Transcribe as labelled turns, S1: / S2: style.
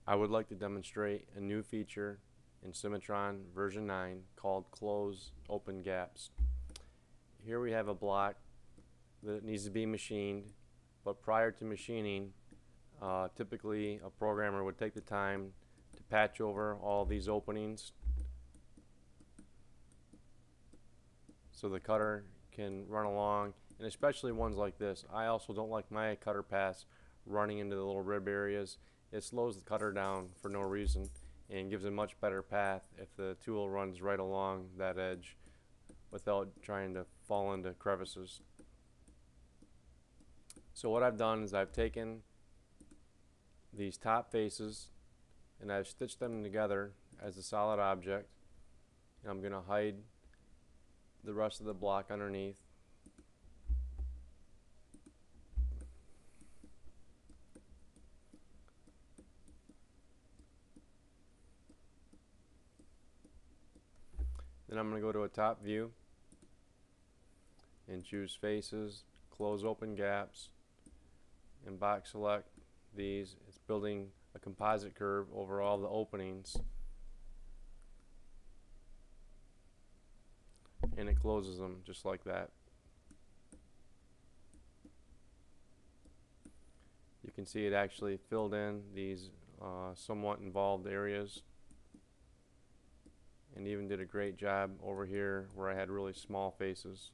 S1: I would like to demonstrate a new feature in Cimatron version 9 called Close Open Gaps. Here we have a block that needs to be machined, but prior to machining, typically a programmer would take the time to patch over all these openings so the cutter can run along, and especially ones like this. I also don't like my cutter paths running into the little rib areas. It slows the cutter down for no reason and gives a much better path if the tool runs right along that edge without trying to fall into crevices. So what I've done is I've taken these top faces and I've stitched them together as a solid object, and I'm going to hide the rest of the block underneath. Then I'm going to go to a top view and choose faces, close open gaps, and box select these. It's building a composite curve over all the openings, and it closes them just like that. You can see it actually filled in these somewhat involved areas, and even did a great job over here where I had really small faces.